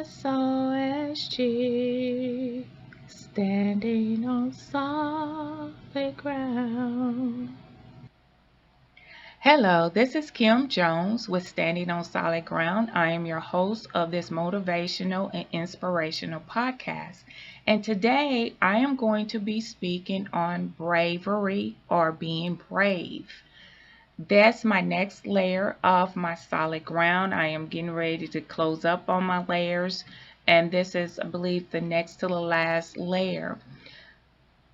SOSG, standing on solid ground. Hello, this is Kim Jones with Standing on Solid Ground. I am your host of this motivational and inspirational podcast. And today I am going to be speaking on bravery or being brave. That's my next layer of my solid ground. I am getting ready to close up on my layers, and this is, I believe, the next to the last layer.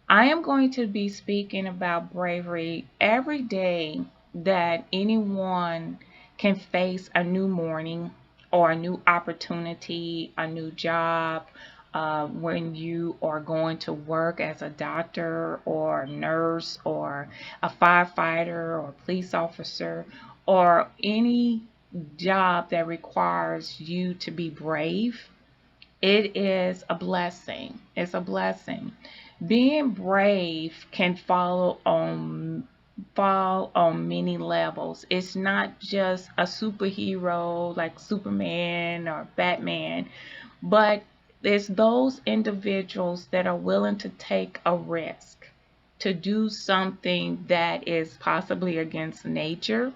I am going to be speaking about bravery every day that anyone can face a new morning or a new opportunity, a new job, when you are going to work as a doctor or a nurse or a firefighter or police officer or any job that requires you to be brave. It is a blessing. It's a blessing. Being brave can fall on many levels. It's not just a superhero like Superman or Batman, but it's those individuals that are willing to take a risk to do something that is possibly against nature.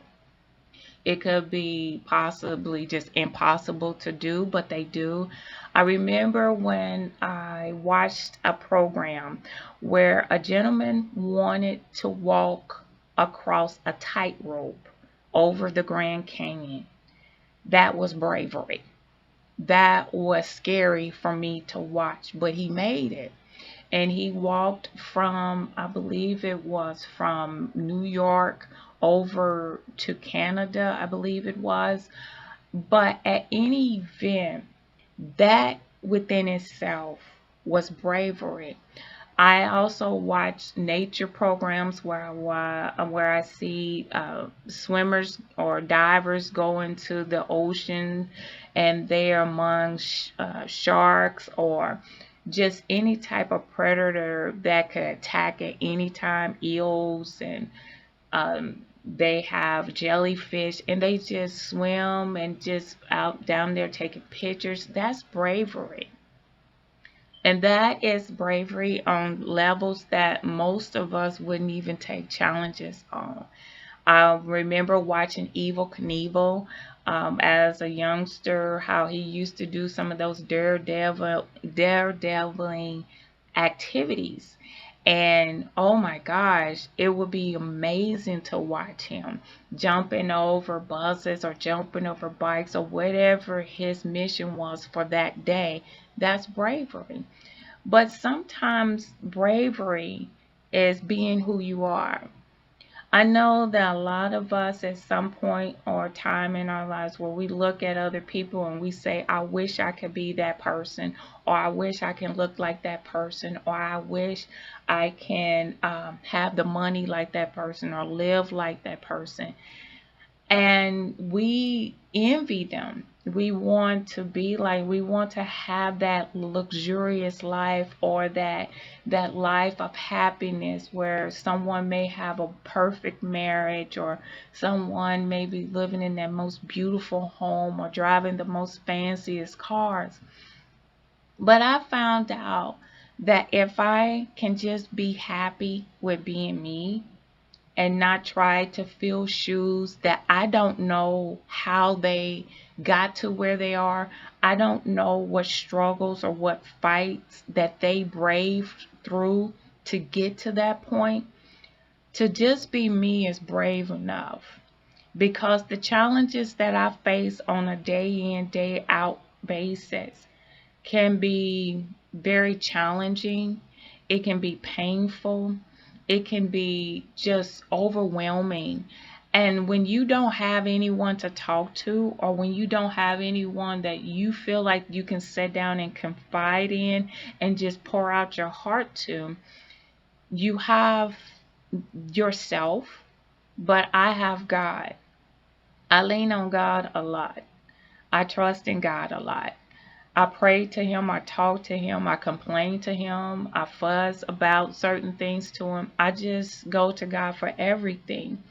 It could be possibly just impossible to do, but they do. I remember when I watched a program where a gentleman wanted to walk across a tightrope over the Grand Canyon. That was bravery. That was scary for me to watch, but he made it. And he walked from, I believe it was from New York over to Canada, I believe it was. But at any event, that within itself was bravery. I also watch nature programs where I see swimmers or divers go into the ocean, and they're among sharks or just any type of predator that could attack at any time, eels, and they have jellyfish, and they just swim and just out down there taking pictures. That's bravery. And that is bravery on levels that most of us wouldn't even take challenges on. I remember watching Evil Knievel as a youngster, how he used to do some of those daredeviling activities. And oh my gosh, it would be amazing to watch him jumping over buses or jumping over bikes or whatever his mission was for that day. That's bravery. But sometimes bravery is being who you are. I know that a lot of us at some point or time in our lives where we look at other people and we say, I wish I could be that person, or I wish I can look like that person, or I wish I can have the money like that person or live like that person. And we envy them. We want to have that luxurious life, or that life of happiness where someone may have a perfect marriage, or someone may be living in that most beautiful home or driving the most fanciest cars. But I found out that if I can just be happy with being me, and not try to fill shoes that I don't know how they got to where they are. I don't know what struggles or what fights that they braved through to get to that point. To just be me is brave enough, because the challenges that I face on a day in, day out basis can be very challenging. It can be painful. It can be just overwhelming. And when you don't have anyone to talk to, or when you don't have anyone that you feel like you can sit down and confide in and just pour out your heart to, you have yourself, but I have God. I lean on God a lot. I trust in God a lot. I pray to him, I talk to him, I complain to him, I fuss about certain things to him. I just go to God for everything.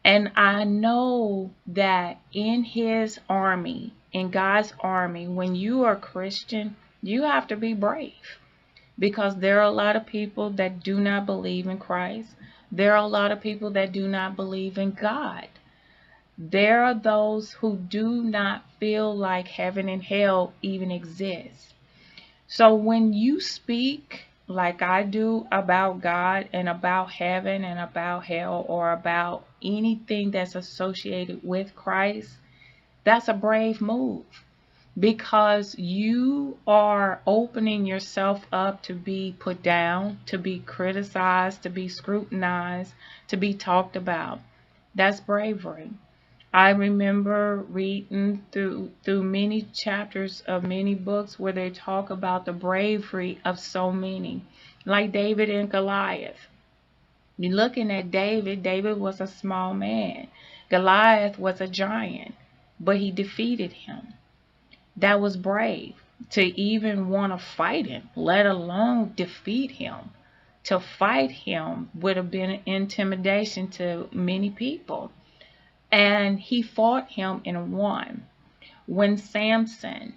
And I know that in his army, in God's army, when you are a Christian, you have to be brave, because there are a lot of people that do not believe in Christ. There are a lot of people that do not believe in God. There are those who do not feel like heaven and hell even exist. So when you speak like I do about God and about heaven and about hell, or about anything that's associated with Christ, that's a brave move, because you are opening yourself up to be put down, to be criticized, to be scrutinized, to be talked about. That's bravery. I remember reading through many chapters of many books where they talk about the bravery of so many, like David and Goliath. You're looking at David. David was a small man. Goliath was a giant, but he defeated him. That was brave, to even want to fight him, let alone defeat him. To fight him would have been an intimidation to many people. And he fought him and won. When Samson,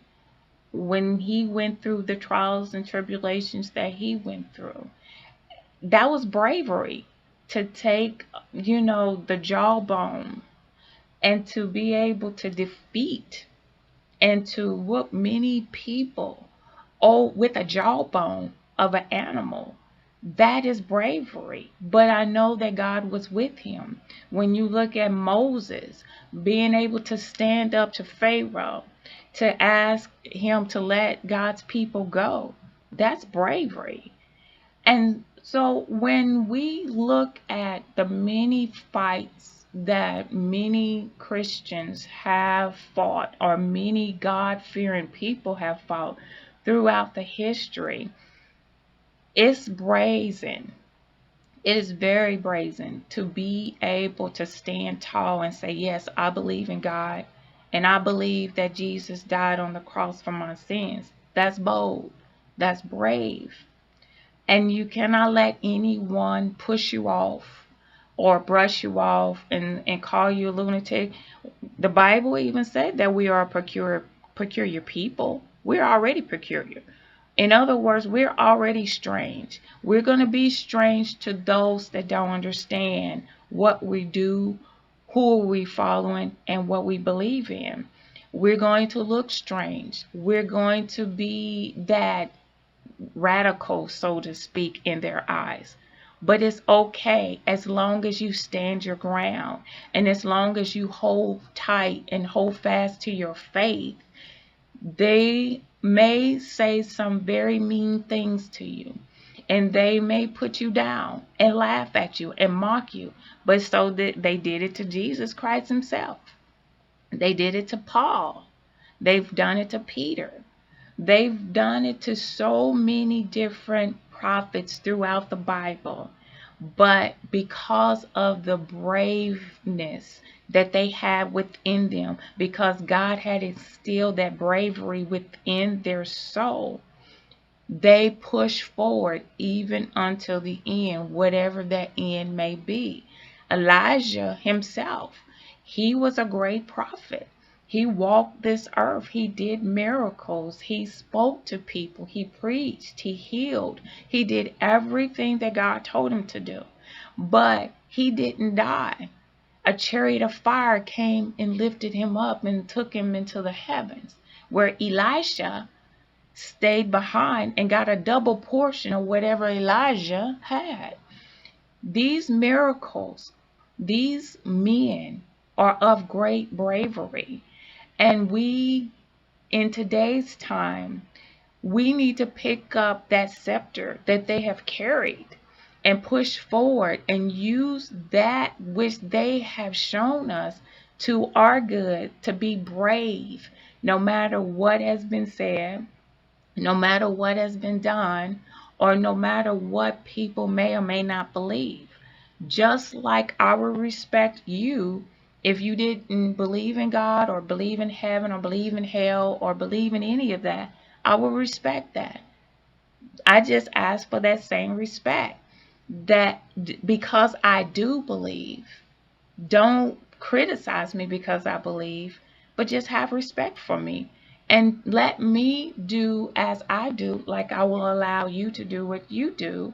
when he went through the trials and tribulations that he went through, that was bravery, to take, the jawbone, and to be able to defeat and to whoop many people, with a jawbone of an animal. That is bravery. But I know that God was with him. When you look at Moses being able to stand up to Pharaoh to ask him to let God's people go, that's bravery. And so when we look at the many fights that many Christians have fought, or many God-fearing people have fought throughout the history, it's brazen. It is very brazen to be able to stand tall and say, yes, I believe in God, and I believe that Jesus died on the cross for my sins. That's bold. That's brave. And you cannot let anyone push you off or brush you off and call you a lunatic. The Bible even said that we are a peculiar people. We're already peculiar. In other words, we're already strange. We're going to be strange to those that don't understand what we do, who are we following, and what we believe in. We're going to look strange. We're going to be that radical, so to speak, in their eyes. But it's okay as long as you stand your ground, and as long as you hold tight and hold fast to your faith. They may say some very mean things to you, and they may put you down and laugh at you and mock you, but so that they did it to Jesus Christ himself. They did it to Paul. They've done it to Peter. They've done it to so many different prophets throughout the Bible. But because of the braveness that they had within them, because God had instilled that bravery within their soul, they push forward even until the end, whatever that end may be. Elijah himself, he was a great prophet. He walked this earth. He did miracles. He spoke to people. He preached. He healed. He did everything that God told him to do. But he didn't die. A chariot of fire came and lifted him up and took him into the heavens, where Elisha stayed behind and got a double portion of whatever Elijah had. These miracles, these men are of great bravery. And we, in today's time, we need to pick up that scepter that they have carried and push forward and use that which they have shown us to our good, to be brave no matter what has been said, no matter what has been done, or no matter what people may or may not believe. Just like I would respect you if you didn't believe in God, or believe in heaven, or believe in hell, or believe in any of that, I will respect that. I just ask for that same respect. That because I do believe, Don't criticize me because I believe, but just have respect for me. And let me do as I do, like I will allow you to do what you do,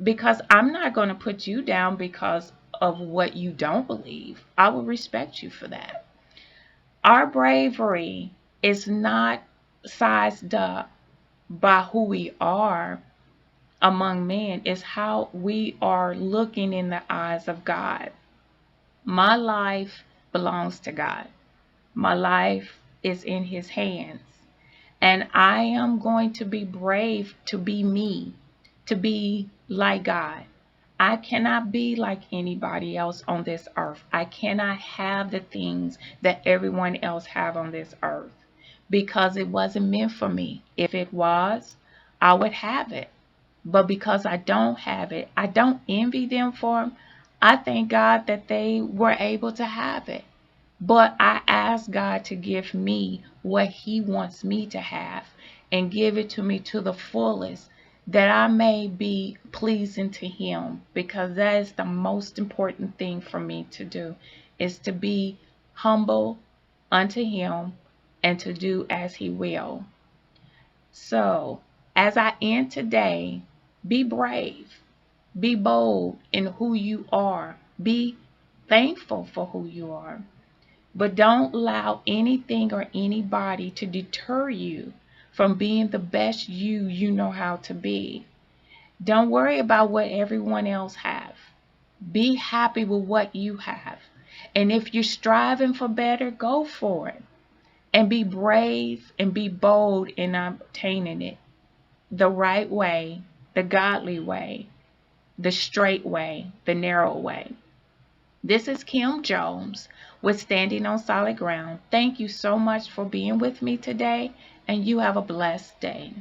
because I'm not going to put you down because of what you don't believe. I will respect you for that. Our bravery is not sized up by who we are among men, it's how we are looking in the eyes of God. My life belongs to God. My life is in His hands. And I am going to be brave to be me, to be like God. I cannot be like anybody else on this earth. I cannot have the things that everyone else have on this earth because it wasn't meant for me. If it was, I would have it. But because I don't have it, I don't envy them for it. I thank God that they were able to have it. But I ask God to give me what He wants me to have and give it to me to the fullest, that I may be pleasing to Him, because that is the most important thing for me to do, is to be humble unto Him and to do as He will. So, as I end today, be brave, be bold in who you are, be thankful for who you are. But don't allow anything or anybody to deter you from being the best you know how to be. Don't worry about what everyone else have. Be happy with what you have. And if you're striving for better, go for it. And be brave and be bold in obtaining it the right way, the godly way, the straight way, the narrow way. This is Kim Jones with Standing on Solid Ground. Thank you so much for being with me today, and you have a blessed day.